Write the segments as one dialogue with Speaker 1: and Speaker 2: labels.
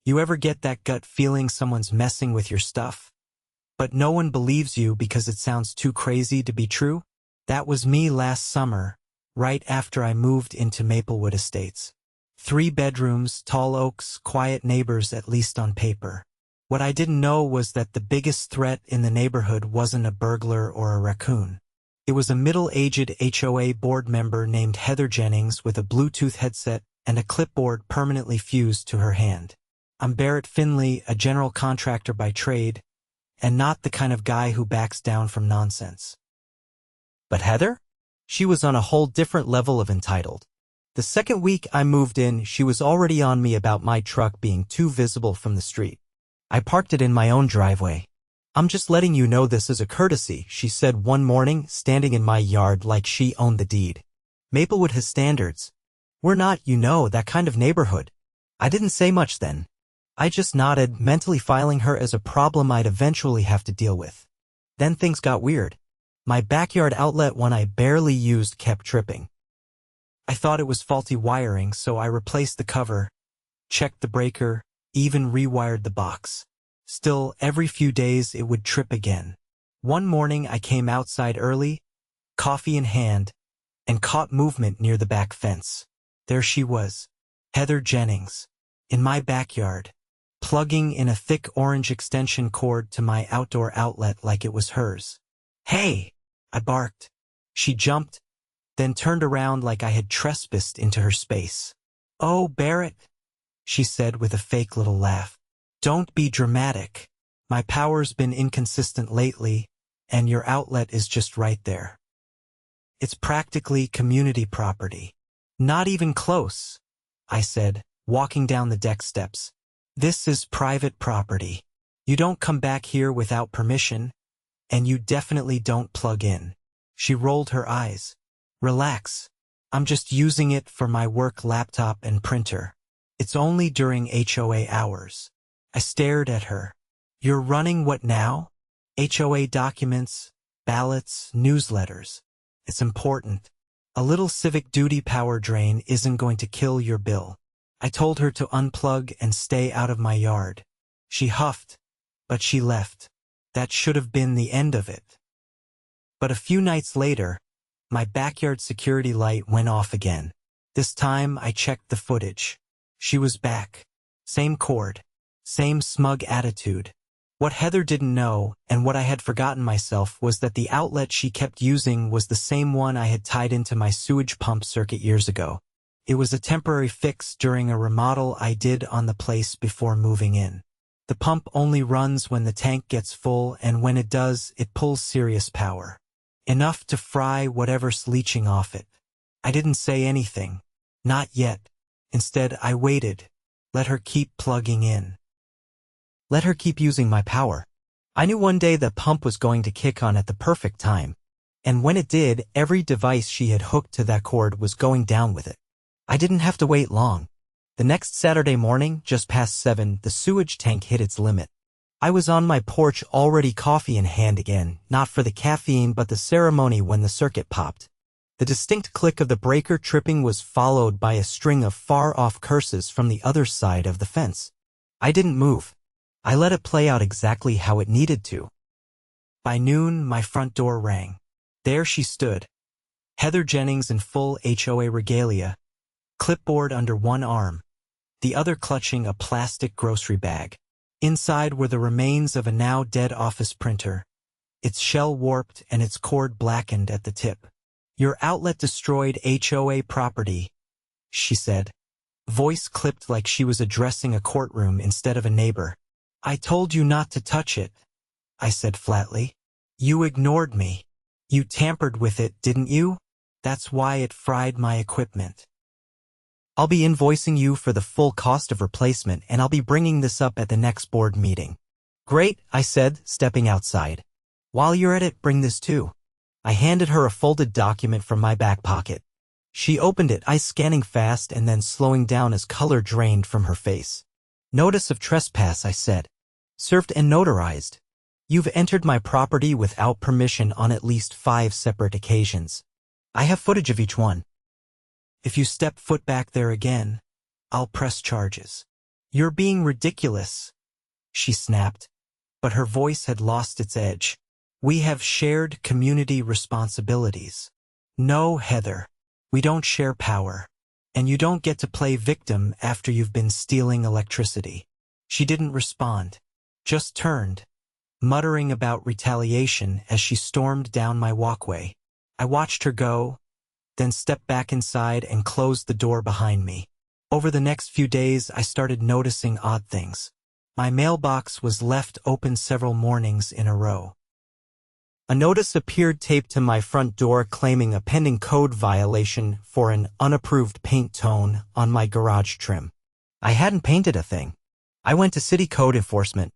Speaker 1: You ever get that gut feeling someone's messing with your stuff, but no one believes you because it sounds too crazy to be true? That was me last summer, right after I moved into Maplewood Estates. 3 bedrooms, tall oaks, quiet neighbors, at least on paper. What I didn't know was that the biggest threat in the neighborhood wasn't a burglar or a raccoon. It was a middle-aged HOA board member named Heather Jennings with a Bluetooth headset and a clipboard permanently fused to her hand. I'm Barrett Finley, a general contractor by trade, and not the kind of guy who backs down from nonsense. But Heather? She was on a whole different level of entitled. The second week I moved in, she was already on me about my truck being too visible from the street. I parked it in my own driveway. "I'm just letting you know this as a courtesy," she said one morning, standing in my yard like she owned the deed. "Maplewood has standards. We're not, that kind of neighborhood." I didn't say much then. I just nodded, mentally filing her as a problem I'd eventually have to deal with. Then things got weird. My backyard outlet, one I barely used, kept tripping. I thought it was faulty wiring, so I replaced the cover, checked the breaker, even rewired the box. Still, every few days it would trip again. One morning I came outside early, coffee in hand, and caught movement near the back fence. There she was, Heather Jennings, in my backyard, plugging in a thick orange extension cord to my outdoor outlet like it was hers. "Hey!" I barked. She jumped, then turned around like I had trespassed into her space. "Oh, Barrett," she said with a fake little laugh. "Don't be dramatic. My power's been inconsistent lately, and your outlet is just right there. It's practically community property." "Not even close," I said, walking down the deck steps. "This is private property. You don't come back here without permission, and you definitely don't plug in." She rolled her eyes. "Relax. I'm just using it for my work laptop and printer. It's only during HOA hours." I stared at her. "You're running what now?" "HOA documents, ballots, newsletters. It's important. A little civic duty power drain isn't going to kill your bill." I told her to unplug and stay out of my yard. She huffed, but she left. That should have been the end of it. But a few nights later, my backyard security light went off again. This time I checked the footage. She was back. Same cord. Same smug attitude. What Heather didn't know, and what I had forgotten myself, was that the outlet she kept using was the same one I had tied into my sewage pump circuit years ago. It was a temporary fix during a remodel I did on the place before moving in. The pump only runs when the tank gets full, and when it does, it pulls serious power. Enough to fry whatever's leaching off it. I didn't say anything. Not yet. Instead, I waited. Let her keep plugging in. Let her keep using my power. I knew one day the pump was going to kick on at the perfect time. And when it did, every device she had hooked to that cord was going down with it. I didn't have to wait long. The next Saturday morning, just past 7, the sewage tank hit its limit. I was on my porch, already coffee in hand again, not for the caffeine but the ceremony, when the circuit popped. The distinct click of the breaker tripping was followed by a string of far-off curses from the other side of the fence. I didn't move. I let it play out exactly how it needed to. By noon, my front door rang. There she stood, Heather Jennings in full HOA regalia, clipboard under one arm, the other clutching a plastic grocery bag. Inside were the remains of a now dead office printer, its shell warped and its cord blackened at the tip. "Your outlet destroyed HOA property," she said, voice clipped like she was addressing a courtroom instead of a neighbor. "I told you not to touch it," I said flatly. "You ignored me. You tampered with it, didn't you? That's why it fried my equipment. I'll be invoicing you for the full cost of replacement, and I'll be bringing this up at the next board meeting." "Great," I said, stepping outside. "While you're at it, bring this too." I handed her a folded document from my back pocket. She opened it, eyes scanning fast and then slowing down as color drained from her face. "Notice of trespass," I said. "Served and notarized. You've entered my property without permission on at least 5 separate occasions. I have footage of each one. If you step foot back there again, I'll press charges." "You're being ridiculous," she snapped, but her voice had lost its edge. "We have shared community responsibilities." "No, Heather. We don't share power. And you don't get to play victim after you've been stealing electricity." She didn't respond, just turned, muttering about retaliation as she stormed down my walkway. I watched her go, then stepped back inside and closed the door behind me. Over the next few days, I started noticing odd things. My mailbox was left open several mornings in a row. A notice appeared taped to my front door claiming a pending code violation for an unapproved paint tone on my garage trim. I hadn't painted a thing. I went to city code enforcement.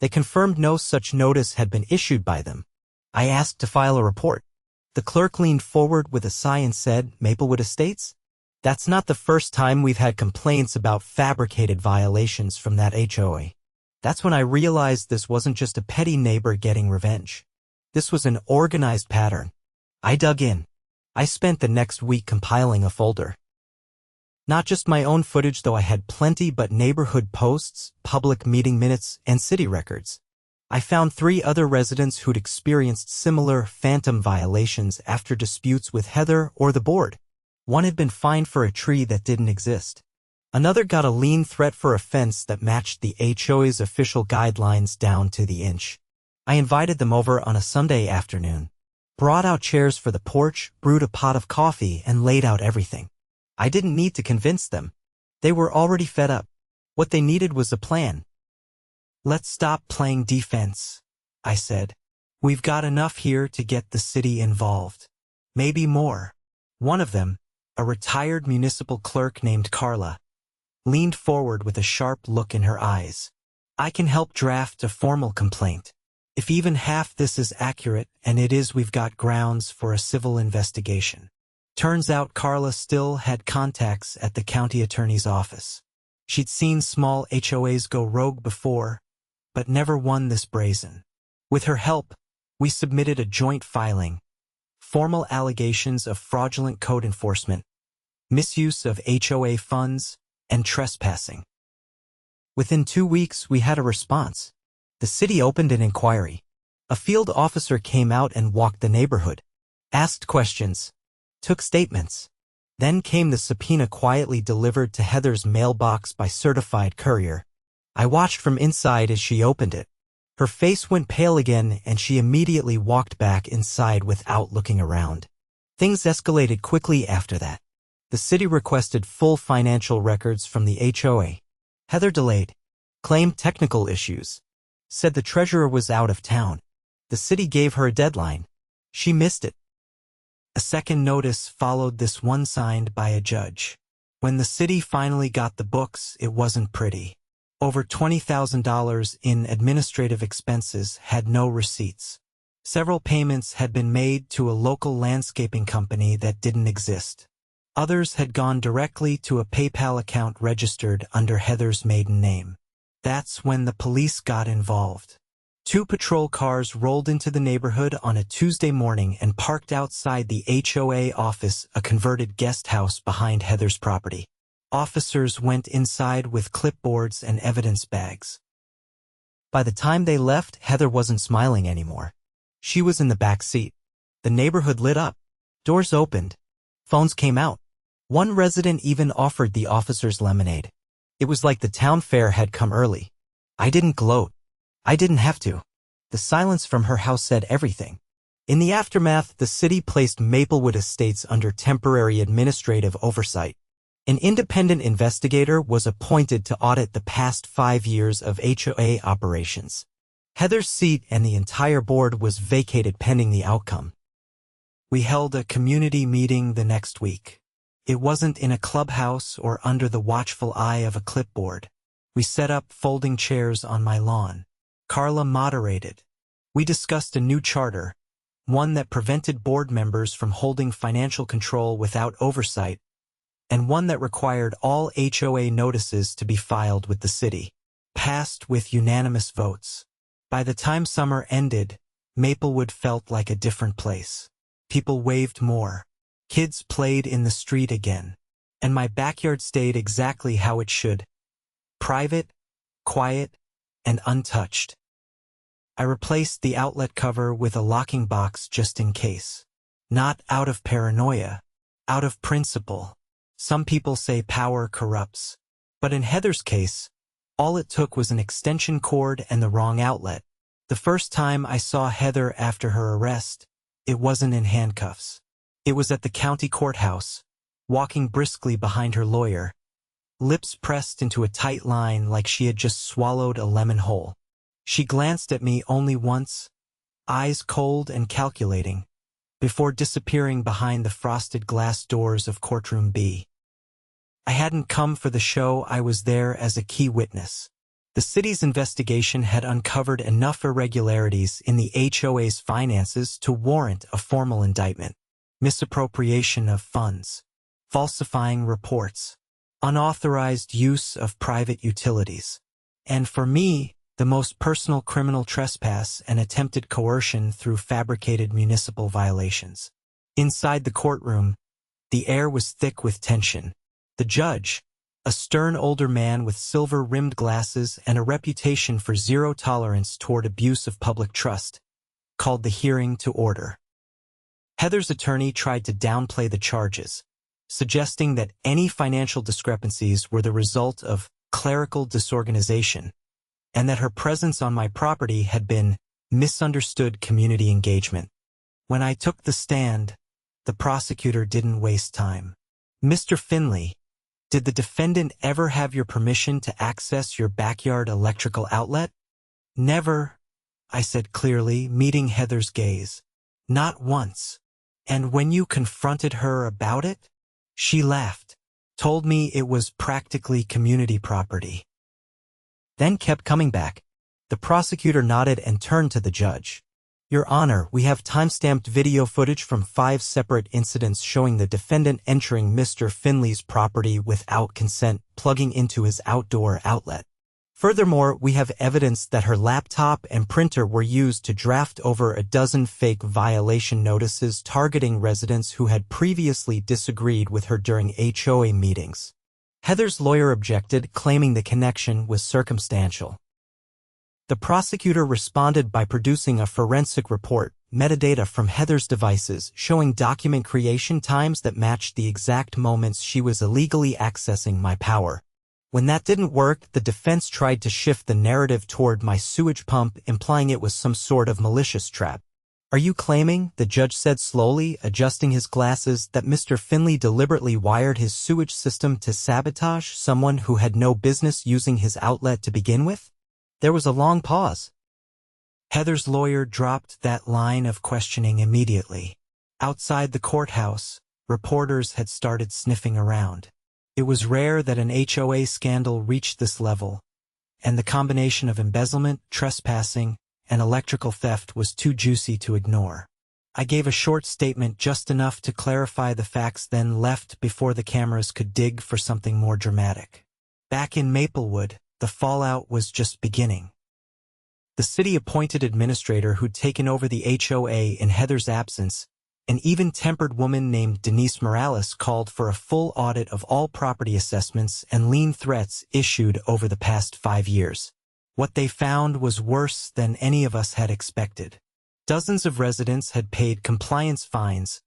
Speaker 1: They confirmed no such notice had been issued by them. I asked to file a report. The clerk leaned forward with a sigh and said, "Maplewood Estates? That's not the first time we've had complaints about fabricated violations from that HOA." That's when I realized this wasn't just a petty neighbor getting revenge. This was an organized pattern. I dug in. I spent the next week compiling a folder. Not just my own footage, though I had plenty, but neighborhood posts, public meeting minutes, and city records. I found 3 other residents who'd experienced similar phantom violations after disputes with Heather or the board. One had been fined for a tree that didn't exist. Another got a lien threat for a fence that matched the HOA's official guidelines down to the inch. I invited them over on a Sunday afternoon, brought out chairs for the porch, brewed a pot of coffee, and laid out everything. I didn't need to convince them. They were already fed up. What they needed was a plan. "Let's stop playing defense," I said. "We've got enough here to get the city involved. Maybe more." One of them, a retired municipal clerk named Carla, leaned forward with a sharp look in her eyes. "I can help draft a formal complaint. If even half this is accurate, and it is, we've got grounds for a civil investigation." Turns out Carla still had contacts at the county attorney's office. She'd seen small HOAs go rogue before, but never one this brazen. With her help, we submitted a joint filing, formal allegations of fraudulent code enforcement, misuse of HOA funds, and trespassing. Within 2 weeks, we had a response. The city opened an inquiry. A field officer came out and walked the neighborhood, asked questions, took statements. Then came the subpoena quietly delivered to Heather's mailbox by certified courier. I watched from inside as she opened it. Her face went pale again, and she immediately walked back inside without looking around. Things escalated quickly after that. The city requested full financial records from the HOA. Heather delayed, claimed technical issues, said the treasurer was out of town. The city gave her a deadline. She missed it. A second notice followed this one, signed by a judge. When the city finally got the books, it wasn't pretty. Over $20,000 in administrative expenses, had no receipts. Several payments had been made to a local landscaping company that didn't exist. Others had gone directly to a PayPal account registered under Heather's maiden name. That's when the police got involved. 2 patrol cars rolled into the neighborhood on a Tuesday morning and parked outside the HOA office, a converted guest house behind Heather's property. Officers went inside with clipboards and evidence bags. By the time they left, Heather wasn't smiling anymore. She was in the back seat. The neighborhood lit up. Doors opened. Phones came out. One resident even offered the officers lemonade. It was like the town fair had come early. I didn't gloat. I didn't have to. The silence from her house said everything. In the aftermath, the city placed Maplewood Estates under temporary administrative oversight. An independent investigator was appointed to audit the past 5 years of HOA operations. Heather's seat and the entire board was vacated pending the outcome. We held a community meeting the next week. It wasn't in a clubhouse or under the watchful eye of a clipboard. We set up folding chairs on my lawn. Carla moderated. We discussed a new charter, one that prevented board members from holding financial control without oversight, and one that required all HOA notices to be filed with the city. Passed with unanimous votes. By the time summer ended, Maplewood felt like a different place. People waved more. Kids played in the street again. And my backyard stayed exactly how it should. Private, quiet, and untouched. I replaced the outlet cover with a locking box just in case. Not out of paranoia, out of principle. Some people say power corrupts. But in Heather's case, all it took was an extension cord and the wrong outlet. The first time I saw Heather after her arrest, it wasn't in handcuffs. It was at the county courthouse, walking briskly behind her lawyer, lips pressed into a tight line like she had just swallowed a lemon whole. She glanced at me only once, eyes cold and calculating, before disappearing behind the frosted glass doors of courtroom B. I hadn't come for the show, I was there as a key witness. The city's investigation had uncovered enough irregularities in the HOA's finances to warrant a formal indictment. Misappropriation of funds, falsifying reports, unauthorized use of private utilities. And for me, the most personal criminal trespass and attempted coercion through fabricated municipal violations. Inside the courtroom, the air was thick with tension. The judge, a stern older man with silver-rimmed glasses and a reputation for zero tolerance toward abuse of public trust, called the hearing to order. Heather's attorney tried to downplay the charges, suggesting that any financial discrepancies were the result of clerical disorganization, and that her presence on my property had been misunderstood community engagement. When I took the stand, the prosecutor didn't waste time. "Mr. Finley, did the defendant ever have your permission to access your backyard electrical outlet?" "Never," I said clearly, meeting Heather's gaze. "Not once. And when you confronted her about it?" She laughed, told me it was practically community property. Then kept coming back. The prosecutor nodded and turned to the judge. "Your Honor, we have time-stamped video footage from 5 separate incidents showing the defendant entering Mr. Finley's property without consent, plugging into his outdoor outlet. Furthermore, we have evidence that her laptop and printer were used to draft over a dozen fake violation notices targeting residents who had previously disagreed with her during HOA meetings." Heather's lawyer objected, claiming the connection was circumstantial. The prosecutor responded by producing a forensic report, metadata from Heather's devices showing document creation times that matched the exact moments she was illegally accessing my power. When that didn't work, the defense tried to shift the narrative toward my sewage pump, implying it was some sort of malicious trap. "Are you claiming," the judge said slowly, adjusting his glasses, "that Mr. Finley deliberately wired his sewage system to sabotage someone who had no business using his outlet to begin with?" There was a long pause. Heather's lawyer dropped that line of questioning immediately. Outside the courthouse, reporters had started sniffing around. It was rare that an HOA scandal reached this level, and the combination of embezzlement, trespassing, and electrical theft was too juicy to ignore. I gave a short statement, just enough to clarify the facts, then left before the cameras could dig for something more dramatic. Back in Maplewood, the fallout was just beginning. The city-appointed administrator who'd taken over the HOA in Heather's absence, an even-tempered woman named Denise Morales, called for a full audit of all property assessments and lien threats issued over the past 5 years. What they found was worse than any of us had expected. Dozens of residents had paid compliance fines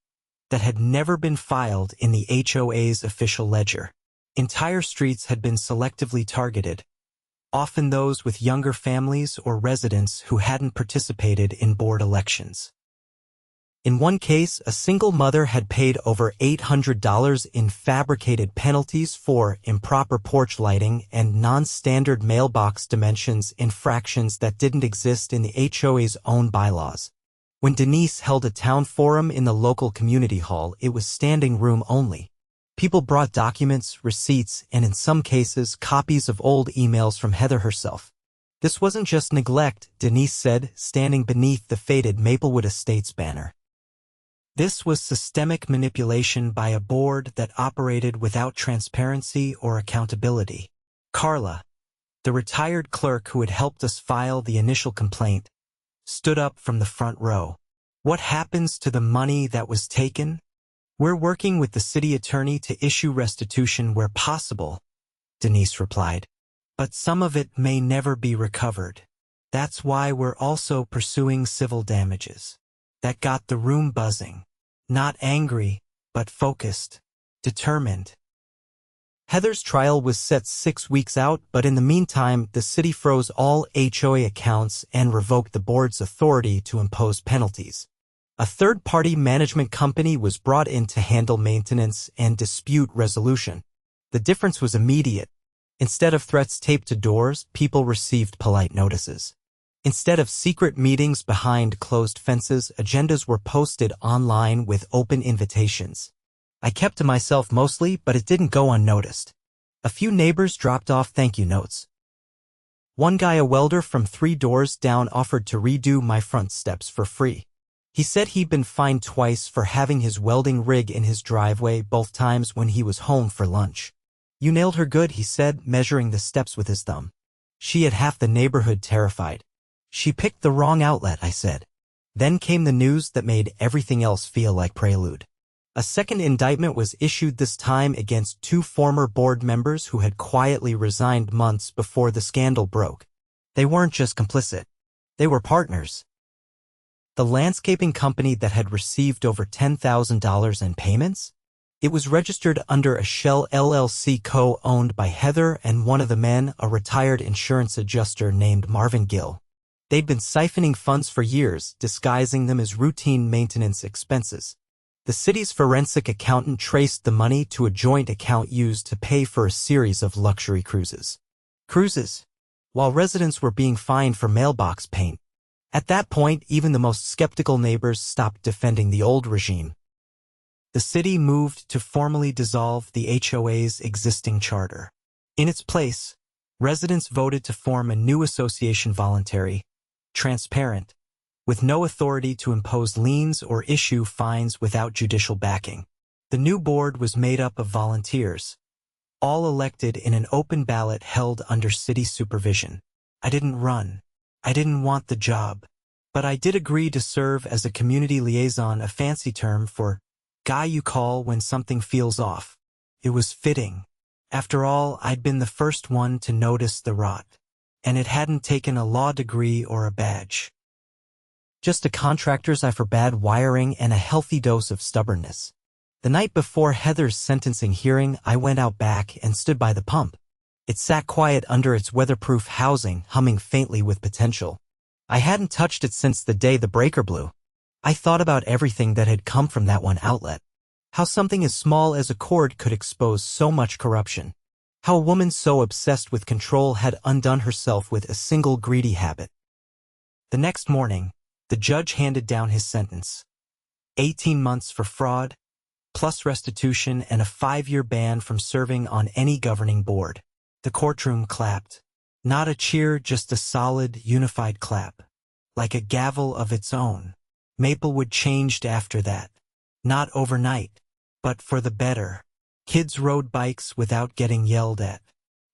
Speaker 1: that had never been filed in the HOA's official ledger. Entire streets had been selectively targeted, often those with younger families or residents who hadn't participated in board elections. In one case, a single mother had paid over $800 in fabricated penalties for improper porch lighting and non-standard mailbox dimensions infractions that didn't exist in the HOA's own bylaws. When Denise held a town forum in the local community hall, it was standing room only. People brought documents, receipts, and in some cases, copies of old emails from Heather herself. This wasn't just neglect, Denise said, standing beneath the faded Maplewood Estates banner. This was systemic manipulation by a board that operated without transparency or accountability. Carla, the retired clerk who had helped us file the initial complaint, stood up from the front row. "What happens to the money that was taken? We're working with the city attorney to issue restitution where possible," Denise replied. but some of it may never be recovered. That's why we're also pursuing civil damages. That got the room buzzing. Not angry, but focused, determined. Heather's trial was set 6 weeks out, but in the meantime, the city froze all HOA accounts and revoked the board's authority to impose penalties. A third-party management company was brought in to handle maintenance and dispute resolution. The difference was immediate. Instead of threats taped to doors, people received polite notices. Instead of secret meetings behind closed fences, agendas were posted online with open invitations. I kept to myself mostly, but it didn't go unnoticed. A few neighbors dropped off thank you notes. One guy, a welder from 3 doors down, offered to redo my front steps for free. He said he'd been fined twice for having his welding rig in his driveway, both times when he was home for lunch. You nailed her good, he said, measuring the steps with his thumb. She had half the neighborhood terrified. She picked the wrong outlet, I said. Then came the news that made everything else feel like prelude. A second indictment was issued, this time against 2 former board members who had quietly resigned months before the scandal broke. They weren't just complicit. They were partners. The landscaping company that had received over $10,000 in payments? It was registered under a shell LLC co-owned by Heather and one of the men, a retired insurance adjuster named Marvin Gill. They'd been siphoning funds for years, disguising them as routine maintenance expenses. The city's forensic accountant traced the money to a joint account used to pay for a series of luxury cruises. While residents were being fined for mailbox paint. At that point, even the most skeptical neighbors stopped defending the old regime. The city moved to formally dissolve the HOA's existing charter. In its place, residents voted to form a new association, voluntary, transparent, with no authority to impose liens or issue fines without judicial backing. The new board was made up of volunteers, all elected in an open ballot held under city supervision. I didn't run. I didn't want the job. But I did agree to serve as a community liaison, a fancy term for guy you call when something feels off. It was fitting. After all, I'd been the first one to notice the rot. And it hadn't taken a law degree or a badge. Just a contractor's eye for bad wiring and a healthy dose of stubbornness. The night before Heather's sentencing hearing, I went out back and stood by the pump. It sat quiet under its weatherproof housing, humming faintly with potential. I hadn't touched it since the day the breaker blew. I thought about everything that had come from that one outlet. How something as small as a cord could expose so much corruption. How a woman so obsessed with control had undone herself with a single greedy habit. The next morning, the judge handed down his sentence. 18 months for fraud, plus restitution and a 5-year ban from serving on any governing board. The courtroom clapped. Not a cheer, just a solid, unified clap. Like a gavel of its own. Maplewood changed after that. Not overnight, but for the better. Kids rode bikes without getting yelled at.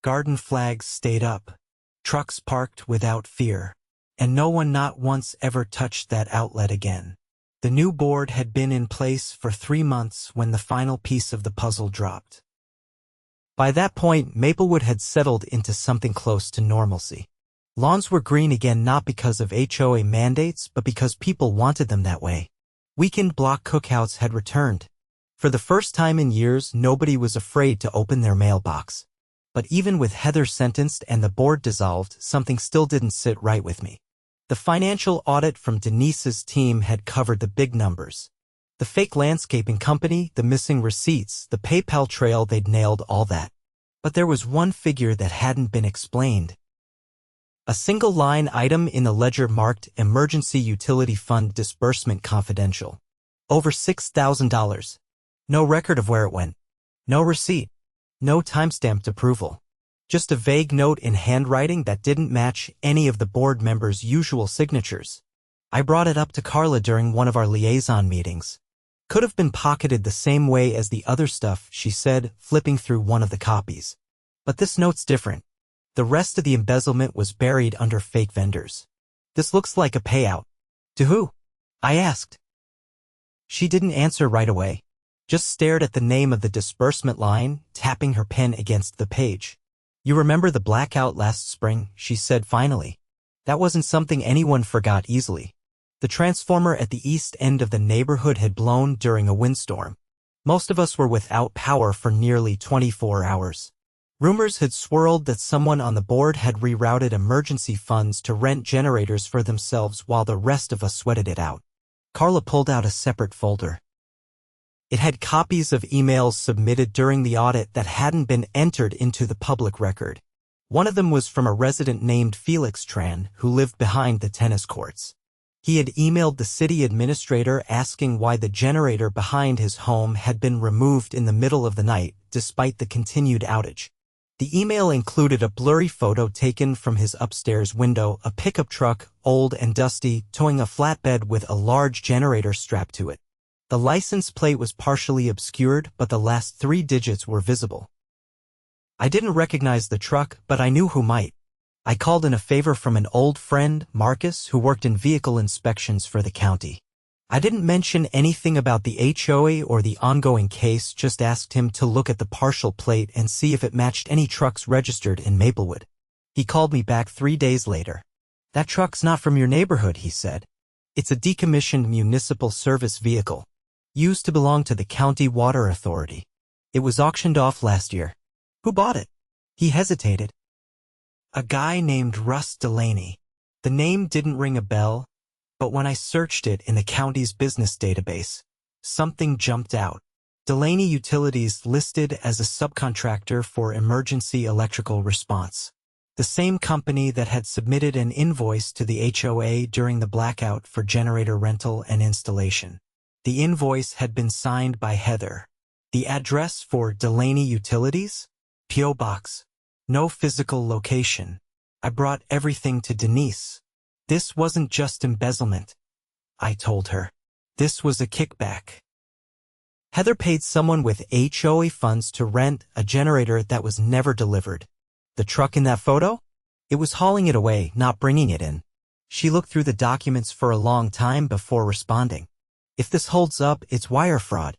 Speaker 1: Garden flags stayed up. Trucks parked without fear. And no one not once ever touched that outlet again. The new board had been in place for 3 months when the final piece of the puzzle dropped. By that point, Maplewood had settled into something close to normalcy. Lawns were green again, not because of HOA mandates, but because people wanted them that way. Weekend block cookouts had returned. For the first time in years, nobody was afraid to open their mailbox. But even with Heather sentenced and the board dissolved, something still didn't sit right with me. The financial audit from Denise's team had covered the big numbers. The fake landscaping company, the missing receipts, the PayPal trail, they'd nailed all that. But there was one figure that hadn't been explained. A single line item in the ledger marked Emergency Utility Fund Disbursement Confidential. Over $6,000. No record of where it went. No receipt. No time-stamped approval. Just a vague note in handwriting that didn't match any of the board members' usual signatures. I brought it up to Carla during one of our liaison meetings. Could have been pocketed the same way as the other stuff, she said, flipping through one of the copies. But this note's different. The rest of the embezzlement was buried under fake vendors. This looks like a payout. To who? I asked. She didn't answer right away. Just stared at the name of the disbursement line, tapping her pen against the page. "You remember the blackout last spring?" she said finally. "That wasn't something anyone forgot easily. The transformer at the east end of the neighborhood had blown during a windstorm. Most of us were without power for nearly 24 hours. Rumors had swirled that someone on the board had rerouted emergency funds to rent generators for themselves while the rest of us sweated it out." Carla pulled out a separate folder. It had copies of emails submitted during the audit that hadn't been entered into the public record. One of them was from a resident named Felix Tran, who lived behind the tennis courts. He had emailed the city administrator asking why the generator behind his home had been removed in the middle of the night, despite the continued outage. The email included a blurry photo taken from his upstairs window, a pickup truck, old and dusty, towing a flatbed with a large generator strapped to it. The license plate was partially obscured, but the last 3 digits were visible. "I didn't recognize the truck, but I knew who might. I called in a favor from an old friend, Marcus, who worked in vehicle inspections for the county. I didn't mention anything about the HOA or the ongoing case, just asked him to look at the partial plate and see if it matched any trucks registered in Maplewood. He called me back 3 days later. 'That truck's not from your neighborhood,' he said. 'It's a decommissioned municipal service vehicle. Used to belong to the county water authority. It was auctioned off last year.' 'Who bought it?' He hesitated. 'A guy named Russ Delaney.' The name didn't ring a bell, but when I searched it in the county's business database, something jumped out. Delaney Utilities listed as a subcontractor for emergency electrical response. The same company that had submitted an invoice to the HOA during the blackout for generator rental and installation. The invoice had been signed by Heather. The address for Delaney Utilities? P.O. Box. No physical location. I brought everything to Denise. This wasn't just embezzlement, I told her. This was a kickback. Heather paid someone with HOA funds to rent a generator that was never delivered. The truck in that photo? It was hauling it away, not bringing it in. She looked through the documents for a long time before responding. If this holds up, it's wire fraud.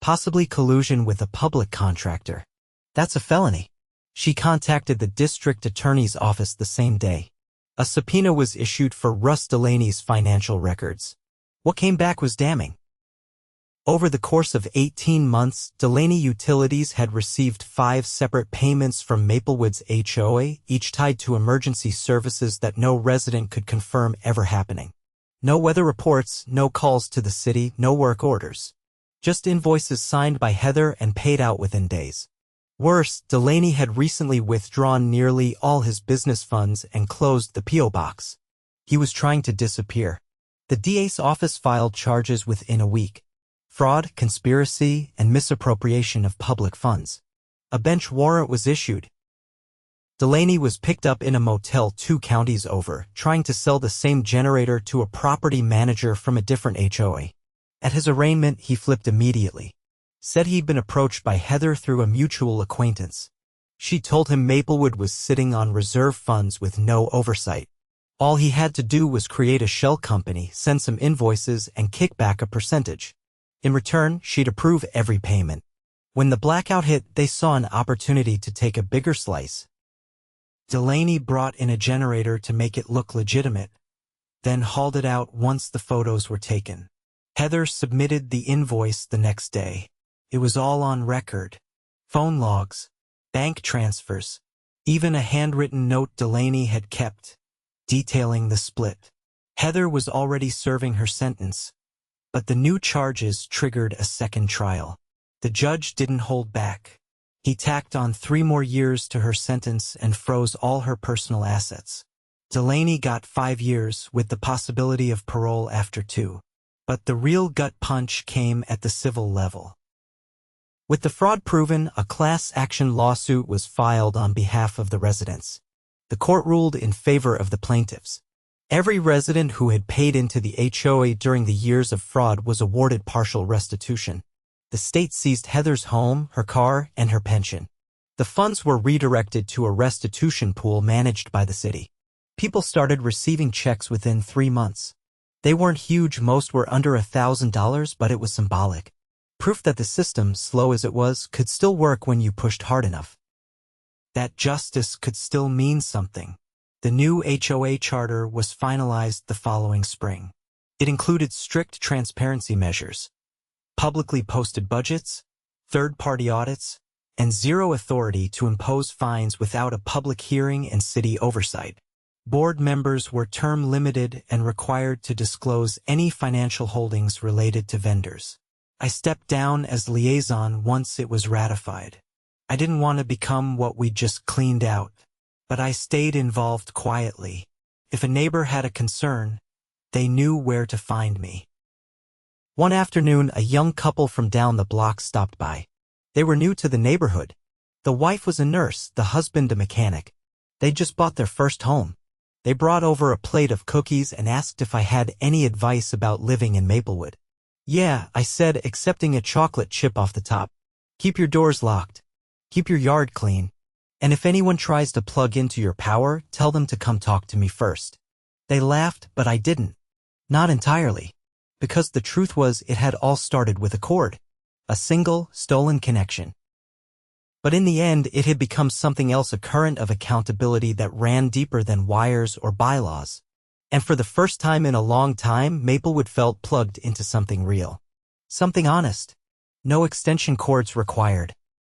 Speaker 1: Possibly collusion with a public contractor. That's a felony. She contacted the district attorney's office the same day. A subpoena was issued for Russ Delaney's financial records. What came back was damning. Over the course of 18 months, Delaney Utilities had received 5 separate payments from Maplewood's HOA, each tied to emergency services that no resident could confirm ever happening. No weather reports, no calls to the city, no work orders. Just invoices signed by Heather and paid out within days. Worse, Delaney had recently withdrawn nearly all his business funds and closed the P.O. box. He was trying to disappear. The DA's office filed charges within a week. Fraud, conspiracy, and misappropriation of public funds. A bench warrant was issued. Delaney was picked up in a motel 2 counties over, trying to sell the same generator to a property manager from a different HOA. At his arraignment, he flipped immediately. Said he'd been approached by Heather through a mutual acquaintance. She told him Maplewood was sitting on reserve funds with no oversight. All he had to do was create a shell company, send some invoices, and kick back a percentage. In return, she'd approve every payment. When the blackout hit, they saw an opportunity to take a bigger slice. Delaney brought in a generator to make it look legitimate, then hauled it out once the photos were taken. Heather submitted the invoice the next day. It was all on record. Phone logs, bank transfers, even a handwritten note Delaney had kept, detailing the split. Heather was already serving her sentence, but the new charges triggered a second trial. The judge didn't hold back. He tacked on 3 more years to her sentence and froze all her personal assets. Delaney got 5 years with the possibility of parole after 2. But the real gut punch came at the civil level. With the fraud proven, a class action lawsuit was filed on behalf of the residents. The court ruled in favor of the plaintiffs. Every resident who had paid into the HOA during the years of fraud was awarded partial restitution. The state seized Heather's home, her car, and her pension. The funds were redirected to a restitution pool managed by the city. People started receiving checks within 3 months. They weren't huge, most were under $1,000, but it was symbolic. Proof that the system, slow as it was, could still work when you pushed hard enough. that justice could still mean something. The new HOA charter was finalized the following spring. It included strict transparency measures, publicly posted budgets, third-party audits, and zero authority to impose fines without a public hearing and city oversight. Board members were term-limited and required to disclose any financial holdings related to vendors. I stepped down as liaison once it was ratified. I didn't want to become what we just cleaned out, but I stayed involved quietly. If a neighbor had a concern, they knew where to find me. One afternoon, a young couple from down the block stopped by. They were new to the neighborhood. The wife was a nurse, the husband a mechanic. They'd just bought their first home. They brought over a plate of cookies and asked if I had any advice about living in Maplewood. Yeah, I said, accepting a chocolate chip off the top. Keep your doors locked. Keep your yard clean. And if anyone tries to plug into your power, tell them to come talk to me first. They laughed, but I didn't. Not entirely. Because the truth was it had all started with a cord. A single, stolen connection. But in the end, it had become something else, a current of accountability that ran deeper than wires or bylaws. And for the first time in a long time, Maplewood felt plugged into something real. Something honest. No extension cords required.